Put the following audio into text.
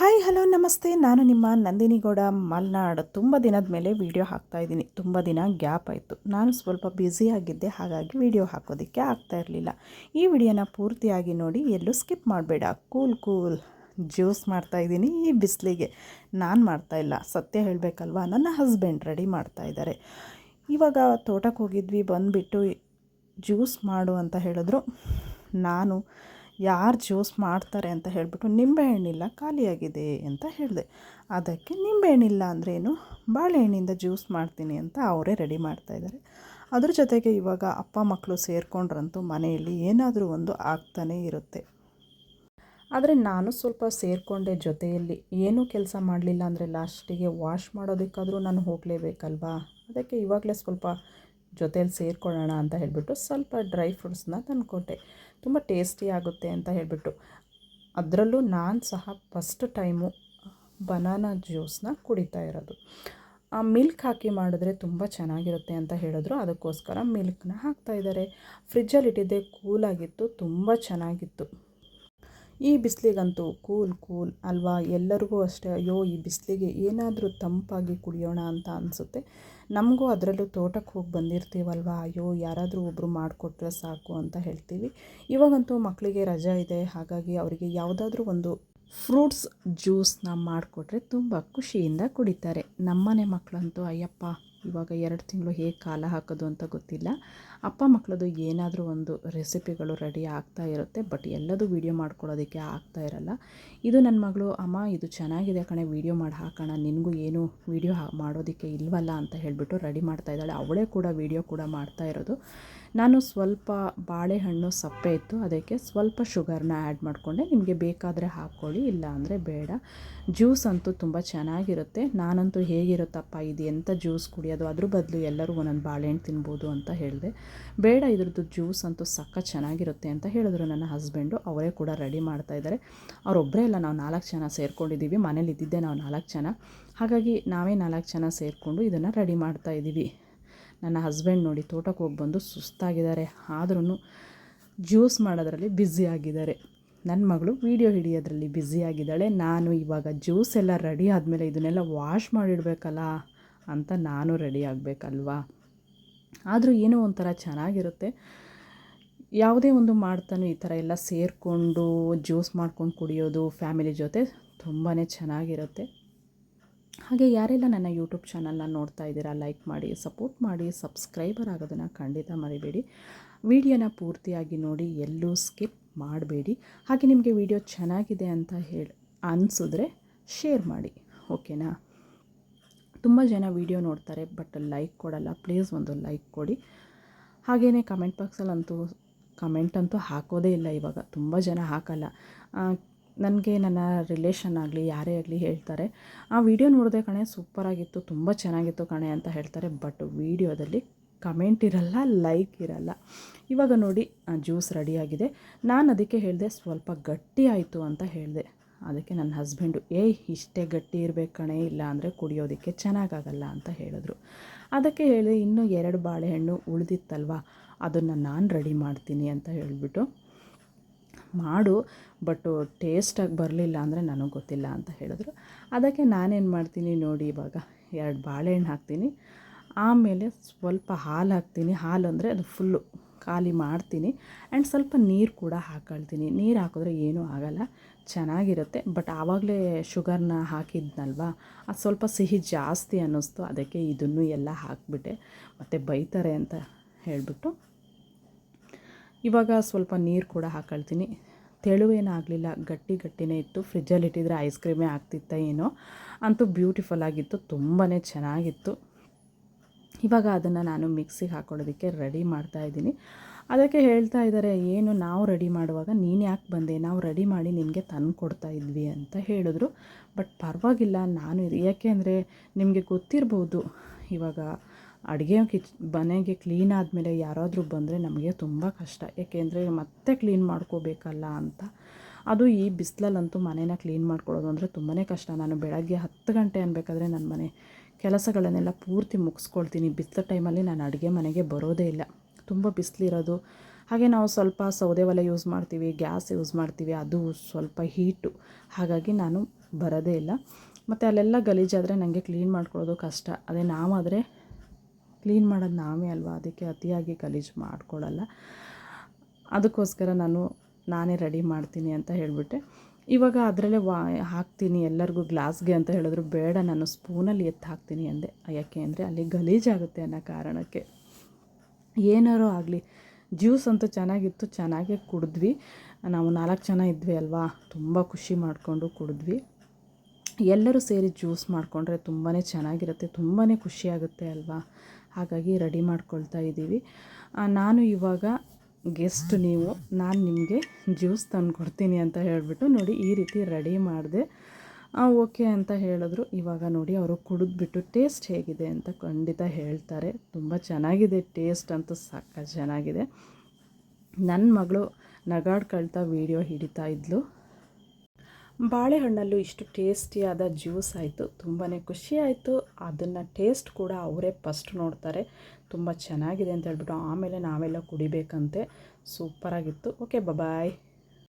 Hi hello ನಮಸ್ತೆ. ನಾನು ನಿಮ್ಮ ನಂದಿನಿ ಗೌಡ ಮಲ್ನಾಡ್. ತುಂಬ ದಿನದ ಮೇಲೆ ವೀಡಿಯೋ ಹಾಕ್ತಾಯಿದ್ದೀನಿ. ತುಂಬ ದಿನ ಗ್ಯಾಪ್ ಆಯಿತು. ನಾನು ಸ್ವಲ್ಪ ಬ್ಯುಸಿಯಾಗಿದ್ದೆ, ಹಾಗಾಗಿ ವೀಡಿಯೋ ಹಾಕೋದಕ್ಕೆ ಆಗ್ತಾಯಿರಲಿಲ್ಲ. ಈ ವಿಡಿಯೋನ ಪೂರ್ತಿಯಾಗಿ ನೋಡಿ, ಎಲ್ಲೂ ಸ್ಕಿಪ್ ಮಾಡಬೇಡ. ಕೂಲ್ ಜ್ಯೂಸ್ ಮಾಡ್ತಾಯಿದ್ದೀನಿ ಈ ಬಿಸಿಲಿಗೆ. ನಾನು ಮಾಡ್ತಾಯಿಲ್ಲ, ಸತ್ಯ ಹೇಳಬೇಕಲ್ವಾ, ನನ್ನ ಹಸ್ಬೆಂಡ್ ರೆಡಿ ಮಾಡ್ತಾಯಿದ್ದಾರೆ. ಇವಾಗ ತೋಟಕ್ಕೆ ಹೋಗಿದ್ವಿ, ಬಂದುಬಿಟ್ಟು ಜ್ಯೂಸ್ ಮಾಡು ಅಂತ ಹೇಳಿದ್ರು. ನಾನು ಯಾರು ಜ್ಯೂಸ್ ಮಾಡ್ತಾರೆ ಅಂತ ಹೇಳಿಬಿಟ್ಟು ನಿಂಬೆಹಣ್ಣಿಲ್ಲ, ಖಾಲಿಯಾಗಿದೆ ಅಂತ ಹೇಳಿದೆ. ಅದಕ್ಕೆ ನಿಂಬೆಹಣ್ಣಿಲ್ಲ ಅಂದ್ರೇನು, ಬಾಳೆಹಣ್ಣಿಂದ ಜ್ಯೂಸ್ ಮಾಡ್ತೀನಿ ಅಂತ ಅವರೇ ರೆಡಿ ಮಾಡ್ತಾಯಿದ್ದಾರೆ. ಅದ್ರ ಜೊತೆಗೆ ಇವಾಗ ಅಪ್ಪ ಮಕ್ಕಳು ಸೇರಿಕೊಂಡ್ರಂತೂ ಮನೆಯಲ್ಲಿ ಏನಾದರೂ ಒಂದು ಆಗ್ತಾನೇ ಇರುತ್ತೆ. ಆದರೆ ನಾನು ಸ್ವಲ್ಪ ಸೇರಿಕೊಂಡೆ ಜೊತೆಯಲ್ಲಿ. ಏನೂ ಕೆಲಸ ಮಾಡಲಿಲ್ಲ ಅಂದರೆ ಲಾಸ್ಟಿಗೆ ವಾಶ್ ಮಾಡೋದಕ್ಕಾದರೂ ನಾನು ಹೋಗಲೇಬೇಕಲ್ವಾ. ಅದಕ್ಕೆ ಇವಾಗಲೇ ಸ್ವಲ್ಪ ಜೊತೇಲಿ ಸೇರಿಕೊಳ್ಳೋಣ ಅಂತ ಹೇಳಿಬಿಟ್ಟು ಸ್ವಲ್ಪ ಡ್ರೈ ಫ್ರೂಟ್ಸ್ನ ತಂದುಕೊಟ್ಟೆ. ತುಂಬ ಟೇಸ್ಟಿ ಆಗುತ್ತೆ ಅಂತ ಹೇಳಿಬಿಟ್ಟು. ಅದರಲ್ಲೂ ನಾನು ಸಹ ಫಸ್ಟ್ ಟೈಮು ಬನಾನಾ ಜ್ಯೂಸನ್ನ ಕುಡಿತಾ ಇರೋದು. ಮಿಲ್ಕ್ ಹಾಕಿ ಮಾಡಿದ್ರೆ ತುಂಬ ಚೆನ್ನಾಗಿರುತ್ತೆ ಅಂತ ಹೇಳಿದ್ರು. ಅದಕ್ಕೋಸ್ಕರ ಮಿಲ್ಕ್ನ ಹಾಕ್ತಾಯಿದ್ದಾರೆ. ಫ್ರಿಜ್ಜಲ್ಲಿಟ್ಟಿದ್ದೆ, ಕೂಲಾಗಿತ್ತು, ತುಂಬ ಚೆನ್ನಾಗಿತ್ತು. ಈ ಬಿಸಿಲಿಗಂತೂ ಕೂಲ್ ಅಲ್ವಾ. ಎಲ್ಲರಿಗೂ ಅಷ್ಟೇ, ಅಯ್ಯೋ ಈ ಬಿಸಿಲಿಗೆ ಏನಾದರೂ ತಂಪಾಗಿ ಕುಡಿಯೋಣ ಅಂತ ಅನಿಸುತ್ತೆ. ನಮಗೂ ಅದರಲ್ಲೂ ತೋಟಕ್ಕೆ ಹೋಗಿ ಬಂದಿರ್ತೀವಲ್ವ, ಅಯ್ಯೋ ಯಾರಾದರೂ ಒಬ್ಬರು ಮಾಡಿಕೊಟ್ರೆ ಸಾಕು ಅಂತ ಹೇಳ್ತೀವಿ. ಇವಾಗಂತೂ ಮಕ್ಕಳಿಗೆ ರಜೆ ಇದೆ, ಹಾಗಾಗಿ ಅವರಿಗೆ ಯಾವುದಾದ್ರೂ ಒಂದು ಫ್ರೂಟ್ಸ್ ಜ್ಯೂಸನ್ನ ಮಾಡಿಕೊಟ್ರೆ ತುಂಬ ಖುಷಿಯಿಂದ ಕುಡಿತಾರೆ. ನಮ್ಮನೆ ಮಕ್ಕಳಂತೂ ಅಯ್ಯಪ್ಪ, ಇವಾಗ 2 ತಿಂಗಳು ಹೇಗೆ ಕಾಲ ಹಾಕೋದು ಅಂತ ಗೊತ್ತಿಲ್ಲ. ಅಪ್ಪ ಮಕ್ಕಳದು ಏನಾದರೂ ಒಂದು ರೆಸಿಪಿಗಳು ರೆಡಿ ಆಗ್ತಾ ಇರುತ್ತೆ, ಬಟ್ ಎಲ್ಲದೂ ವೀಡಿಯೋ ಮಾಡ್ಕೊಳ್ಳೋದಕ್ಕೆ ಆಗ್ತಾ ಇರಲ್ಲ. ಇದು ನನ್ನ ಮಗಳು, ಅಮ್ಮ ಇದು ಚೆನ್ನಾಗಿದೆ ಕಣೆ, ವೀಡಿಯೋ ಮಾಡಿ ಹಾಕೋಣ, ನಿನಗೂ ಏನು ವೀಡಿಯೋ ಮಾಡೋದಕ್ಕೆ ಇಲ್ವಲ್ಲ ಅಂತ ಹೇಳಿಬಿಟ್ಟು ರೆಡಿ ಮಾಡ್ತಾ ಇದ್ದಾಳೆ. ಅವಳೇ ಕೂಡ ವೀಡಿಯೋ ಕೂಡ ಮಾಡ್ತಾ ಇರೋದು. ನಾನು ಸ್ವಲ್ಪ ಬಾಳೆಹಣ್ಣು ಸಪ್ಪೆ ಇತ್ತು, ಅದಕ್ಕೆ ಸ್ವಲ್ಪ ಶುಗರ್ನ ಆ್ಯಡ್ ಮಾಡಿಕೊಂಡೆ. ನಿಮಗೆ ಬೇಕಾದರೆ ಹಾಕ್ಕೊಳ್ಳಿ, ಇಲ್ಲ ಅಂದರೆ ಬೇಡ. ಜ್ಯೂಸ್ ಅಂತೂ ತುಂಬ ಚೆನ್ನಾಗಿರುತ್ತೆ. ನಾನಂತೂ ಹೇಗಿರುತ್ತಪ್ಪ ಇದು ಎಂಥ ಜ್ಯೂಸ್ ಕುಡಿಯೋದು, ಅದ್ರ ಬದಲು ಎಲ್ಲರೂ ಒಂದೊಂದು ಬಾಳೆಹಣ್ಣು ತಿನ್ಬೋದು ಅಂತ ಹೇಳಿದೆ. ಬೇಡ, ಇದ್ರದ್ದು ಜ್ಯೂಸ್ ಅಂತೂ ಸಖತ್ ಚೆನ್ನಾಗಿರುತ್ತೆ ಅಂತ ಹೇಳಿದ್ರು ನನ್ನ ಹಸ್ಬೆಂಡು. ಅವರೇ ಕೂಡ ರೆಡಿ ಮಾಡ್ತಾಯಿದ್ದಾರೆ. ಅವರೊಬ್ಬರೇ ಇಲ್ಲ, ನಾವು 4 ಜನ ಸೇರ್ಕೊಂಡಿದ್ದೀವಿ. ಮನೇಲಿ ಇದ್ದಿದ್ದೆ ನಾವು 4 ಜನ, ಹಾಗಾಗಿ ನಾವೇ 4 ಜನ ಸೇರಿಕೊಂಡು ಇದನ್ನು ರೆಡಿ ಮಾಡ್ತಾಯಿದ್ದೀವಿ. ನನ್ನ ಹಸ್ಬೆಂಡ್ ನೋಡಿ ತೋಟಕ್ಕೆ ಹೋಗಿ ಬಂದು ಸುಸ್ತಾಗಿದ್ದಾರೆ, ಆದ್ರೂ ಜ್ಯೂಸ್ ಮಾಡೋದ್ರಲ್ಲಿ ಬ್ಯುಸಿಯಾಗಿದ್ದಾರೆ. ನನ್ನ ಮಗಳು ವೀಡಿಯೋ ಹಿಡಿಯೋದ್ರಲ್ಲಿ ಬ್ಯುಸಿಯಾಗಿದ್ದಾಳೆ. ನಾನು ಇವಾಗ ಜ್ಯೂಸ್ ಎಲ್ಲ ರೆಡಿ ಆದಮೇಲೆ ಇದನ್ನೆಲ್ಲ ವಾಶ್ ಮಾಡಿಡಬೇಕಲ್ಲ ಅಂತ ನಾನು ರೆಡಿ ಆಗಬೇಕಲ್ವಾ. ಆದರೂ ಏನೋ ಒಂಥರ ಚೆನ್ನಾಗಿರುತ್ತೆ. ಯಾವುದೇ ಒಂದು ಮಾಡ್ತಾನೂ ಈ ಥರ ಎಲ್ಲ ಸೇರಿಕೊಂಡು ಜ್ಯೂಸ್ ಮಾಡ್ಕೊಂಡು ಕುಡಿಯೋದು ಫ್ಯಾಮಿಲಿ ಜೊತೆ ತುಂಬಾ ಚೆನ್ನಾಗಿರುತ್ತೆ. ಹಾಗೆ ಯಾರೆಲ್ಲ ನನ್ನ ಯೂಟ್ಯೂಬ್ ಚಾನಲ್ನ ನೋಡ್ತಾ ಇದ್ದೀರಾ, ಲೈಕ್ ಮಾಡಿ, ಸಪೋರ್ಟ್ ಮಾಡಿ, ಸಬ್ಸ್ಕ್ರೈಬರ್ ಆಗೋದನ್ನು ಖಂಡಿತ ಮರಿಬೇಡಿ. ವಿಡಿಯೋನ ಪೂರ್ತಿಯಾಗಿ ನೋಡಿ, ಎಲ್ಲೂ ಸ್ಕಿಪ್ ಮಾಡಬೇಡಿ. ಹಾಗೆ ನಿಮಗೆ ವಿಡಿಯೋ ಚೆನ್ನಾಗಿದೆ ಅಂತ ಅನಿಸಿದ್ರೆ ಶೇರ್ ಮಾಡಿ, ಓಕೆನಾ. ತುಂಬ ಜನ ವಿಡಿಯೋ ನೋಡ್ತಾರೆ ಬಟ್ ಲೈಕ್ ಕೊಡಲ್ಲ. ಪ್ಲೀಸ್ ಒಂದು ಲೈಕ್ ಕೊಡಿ. ಹಾಗೆಯೇ ಕಮೆಂಟ್ ಬಾಕ್ಸಲ್ಲಂತೂ ಕಮೆಂಟಂತೂ ಹಾಕೋದೇ ಇಲ್ಲ. ಇವಾಗ ತುಂಬ ಜನ ಹಾಕಲ್ಲ. ನನಗೆ ನನ್ನ ರಿಲೇಷನ್ ಆಗಲಿ ಯಾರೇ ಆಗಲಿ ಹೇಳ್ತಾರೆ, ಆ ವಿಡಿಯೋ ನೋಡಿದೆ ಕಣೆ, ಸೂಪರಾಗಿತ್ತು, ತುಂಬ ಚೆನ್ನಾಗಿತ್ತು ಕಣೆ ಅಂತ ಹೇಳ್ತಾರೆ. ಬಟ್ ವಿಡಿಯೋದಲ್ಲಿ ಕಮೆಂಟ್ ಇರಲ್ಲ, ಲೈಕ್ ಇರಲ್ಲ. ಇವಾಗ ನೋಡಿ ಜ್ಯೂಸ್ ರೆಡಿಯಾಗಿದೆ. ನಾನು ಅದಕ್ಕೆ ಹೇಳಿದೆ ಸ್ವಲ್ಪ ಗಟ್ಟಿ ಆಯಿತು ಅಂತ ಹೇಳಿದೆ. ಅದಕ್ಕೆ ನನ್ನ ಹಸ್ಬೆಂಡು ಇಷ್ಟೇ ಗಟ್ಟಿ ಇರಬೇಕು ಕಣೆ, ಇಲ್ಲ ಅಂದರೆ ಕುಡಿಯೋದಕ್ಕೆ ಚೆನ್ನಾಗಾಗಲ್ಲ ಅಂತ ಹೇಳಿದ್ರು. ಅದಕ್ಕೆ ಹೇಳಿದೆ, ಇನ್ನೂ 2 ಬಾಳೆಹಣ್ಣು ಉಳಿದಿತ್ತಲ್ವ, ಅದನ್ನು ನಾನು ರೆಡಿ ಮಾಡ್ತೀನಿ ಅಂತ ಹೇಳಿಬಿಟ್ಟು, ಮಾಡು ಬಟ್ ಟೇಸ್ಟಾಗಿ ಬರಲಿಲ್ಲ ಅಂದರೆ ನನಗೆ ಗೊತ್ತಿಲ್ಲ ಅಂತ ಹೇಳಿದ್ರು. ಅದಕ್ಕೆ ನಾನೇನು ಮಾಡ್ತೀನಿ ನೋಡಿ, ಇವಾಗ 2 ಬಾಳೆಹಣ್ಣು ಹಾಕ್ತೀನಿ, ಆಮೇಲೆ ಸ್ವಲ್ಪ ಹಾಲು ಹಾಕ್ತೀನಿ. ಹಾಲು ಅಂದರೆ ಅದು ಫುಲ್ಲು ಖಾಲಿ ಮಾಡ್ತೀನಿ. ಆ್ಯಂಡ್ ಸ್ವಲ್ಪ ನೀರು ಕೂಡ ಹಾಕ್ಕೊಳ್ತೀನಿ. ನೀರು ಹಾಕಿದ್ರೆ ಏನೂ ಆಗೋಲ್ಲ, ಚೆನ್ನಾಗಿರುತ್ತೆ. ಬಟ್ ಆವಾಗಲೇ ಶುಗರ್ನ ಹಾಕಿದ್ನಲ್ವ, ಅದು ಸ್ವಲ್ಪ ಸಿಹಿ ಜಾಸ್ತಿ ಅನ್ನಿಸ್ತು. ಅದಕ್ಕೆ ಇದನ್ನು ಎಲ್ಲ ಹಾಕಿಬಿಟ್ಟೆ, ಮತ್ತು ಬೈತಾರೆ ಅಂತ ಹೇಳಿಬಿಟ್ಟು ಇವಾಗ ಸ್ವಲ್ಪ ನೀರು ಕೂಡ ಹಾಕ್ಕೊಳ್ತೀನಿ. ತೆಳುವೇನಾಗಲಿಲ್ಲ, ಗಟ್ಟಿನೇ ಇತ್ತು. ಫ್ರಿಜ್ಜಲ್ಲಿ ಇಟ್ಟಿದ್ರೆ ಐಸ್ ಕ್ರೀಮೇ ಆಗ್ತಿತ್ತ ಏನೋ, ಅಂತೂ ಬ್ಯೂಟಿಫುಲ್ ಆಗಿತ್ತು, ತುಂಬಾ ಚೆನ್ನಾಗಿತ್ತು. ಇವಾಗ ಅದನ್ನು ನಾನು ಮಿಕ್ಸಿಗೆ ಹಾಕ್ಕೊಳ್ಳೋದಕ್ಕೆ ರೆಡಿ ಮಾಡ್ತಾಯಿದ್ದೀನಿ. ಅದಕ್ಕೆ ಹೇಳ್ತಾ ಇದ್ದಾರೆ, ಏನು ನಾವು ರೆಡಿ ಮಾಡುವಾಗ ನೀನು ಯಾಕೆ ಬಂದೆ, ನಾವು ರೆಡಿ ಮಾಡಿ ನಿನಗೆ ತಂದು ಕೊಡ್ತಾ ಇದ್ವಿ ಅಂತ ಹೇಳಿದ್ರು. ಬಟ್ ಪರವಾಗಿಲ್ಲ, ನಾನು ಯಾಕೆ ಅಂದರೆ ನಿಮಗೆ ಗೊತ್ತಿರ್ಬೋದು, ಇವಾಗ ಅಡುಗೆ ಮನೆಗೆ ಕ್ಲೀನ್ ಆದಮೇಲೆ ಯಾರಾದರೂ ಬಂದರೆ ನಮಗೆ ತುಂಬ ಕಷ್ಟ. ಏಕೆಂದರೆ ಮತ್ತೆ ಕ್ಲೀನ್ ಮಾಡ್ಕೋಬೇಕಲ್ಲ ಅಂತ. ಅದು ಈ ಬಿಸಿಲಲ್ಲಂತೂ ಮನೇನ ಕ್ಲೀನ್ ಮಾಡ್ಕೊಳ್ಳೋದು ಅಂದರೆ ತುಂಬಾ ಕಷ್ಟ. ನಾನು ಬೆಳಗ್ಗೆ 10 ಗಂಟೆ ಅನ್ಬೇಕಾದ್ರೆ ನನ್ನ ಮನೆ ಕೆಲಸಗಳನ್ನೆಲ್ಲ ಪೂರ್ತಿ ಮುಗಿಸ್ಕೊಳ್ತೀನಿ. ಬಿಸಿಲು ಟೈಮಲ್ಲಿ ನಾನು ಅಡುಗೆ ಮನೆಗೆ ಬರೋದೇ ಇಲ್ಲ, ತುಂಬ ಬಿಸಿಲಿರೋದು. ಹಾಗೆ ನಾವು ಸ್ವಲ್ಪ ಸೌದೆ ಒಲೆ ಯೂಸ್ ಮಾಡ್ತೀವಿ, ಗ್ಯಾಸ್ ಯೂಸ್ ಮಾಡ್ತೀವಿ, ಅದು ಸ್ವಲ್ಪ ಹೀಟು. ಹಾಗಾಗಿ ನಾನು ಬರೋದೇ ಇಲ್ಲ. ಮತ್ತು ಅಲ್ಲೆಲ್ಲ ಗಲೀಜಾದರೆ ನನಗೆ ಕ್ಲೀನ್ ಮಾಡ್ಕೊಳ್ಳೋದು ಕಷ್ಟ. ಅದೇ ನಾವಾದರೆ ಕ್ಲೀನ್ ಮಾಡೋದು ನಾವೇ ಅಲ್ವಾ, ಅದಕ್ಕೆ ಅತಿಯಾಗಿ ಗಲೀಜು ಮಾಡ್ಕೊಳ್ಳಲ್ಲ. ಅದಕ್ಕೋಸ್ಕರ ನಾನೇ ರೆಡಿ ಮಾಡ್ತೀನಿ ಅಂತ ಹೇಳಿಬಿಟ್ಟೆ. ಇವಾಗ ಅದರಲ್ಲೇ ಹಾಕ್ತೀನಿ ಎಲ್ಲರಿಗೂ ಗ್ಲಾಸ್ಗೆ ಅಂತ ಹೇಳಿದ್ರು. ಬೇಡ, ನಾನು ಸ್ಪೂನಲ್ಲಿ ಎತ್ತಿ ಹಾಕ್ತೀನಿ ಅಂದೆ. ಯಾಕೆ ಅಂದರೆ ಅಲ್ಲಿ ಗಲೀಜಾಗುತ್ತೆ ಅನ್ನೋ ಕಾರಣಕ್ಕೆ. ಏನಾರು ಆಗಲಿ, ಜ್ಯೂಸ್ ಅಂತೂ ಚೆನ್ನಾಗಿತ್ತು, ಚೆನ್ನಾಗೇ ಕುಡಿದ್ವಿ. ನಾವು 4 ಜನ ಇದ್ವಿ ಅಲ್ವಾ, ತುಂಬ ಖುಷಿ ಮಾಡಿಕೊಂಡು ಕುಡಿದ್ವಿ. ಎಲ್ಲರೂ ಸೇರಿ ಜ್ಯೂಸ್ ಮಾಡಿಕೊಂಡ್ರೆ ತುಂಬಾ ಚೆನ್ನಾಗಿರುತ್ತೆ, ತುಂಬಾ ಖುಷಿಯಾಗುತ್ತೆ ಅಲ್ವಾ. ಹಾಗಾಗಿ ರೆಡಿ ಮಾಡ್ಕೊಳ್ತಾ ಇದ್ದೀವಿ. ನಾನು ಇವಾಗ ಗೆಸ್ಟ್ ನೀವು, ನಾನು ನಿಮಗೆ ಜ್ಯೂಸ್ ತಂದು ಕೊಡ್ತೀನಿ ಅಂತ ಹೇಳಿಬಿಟ್ಟು ನೋಡಿ ಈ ರೀತಿ ರೆಡಿ ಮಾಡಿದೆ. ಓಕೆ ಅಂತ ಹೇಳಿದ್ರು. ಇವಾಗ ನೋಡಿ ಅವರು ಕುಡಿದ್ಬಿಟ್ಟು ಟೇಸ್ಟ್ ಹೇಗಿದೆ ಅಂತ ಖಂಡಿತ ಹೇಳ್ತಾರೆ. ತುಂಬ ಚೆನ್ನಾಗಿದೆ, ಟೇಸ್ಟ್ ಅಂತೂ ಸಖತ್ ಚೆನ್ನಾಗಿದೆ. ನನ್ನ ಮಗಳು ನಗಾಡ್ಕೊಳ್ತಾ ವೀಡಿಯೋ ಹಿಡಿತಾ ಇದ್ಲು. ಬಾಳೆಹಣ್ಣಲ್ಲೂ ಇಷ್ಟು ಟೇಸ್ಟಿಯಾದ ಜ್ಯೂಸ್ ಆಯಿತು, ತುಂಬಾ ಖುಷಿ ಆಯಿತು. ಅದನ್ನು ಟೇಸ್ಟ್ ಕೂಡ ಅವರೇ ಫಸ್ಟ್ ನೋಡ್ತಾರೆ, ತುಂಬ ಚೆನ್ನಾಗಿದೆ ಅಂತ ಹೇಳ್ಬಿಟ್ಟು ಆಮೇಲೆ ನಾವೆಲ್ಲ ಕುಡಿಬೇಕಂತೆ. ಸೂಪರಾಗಿತ್ತು. ಓಕೆ, ಬಾಯ್.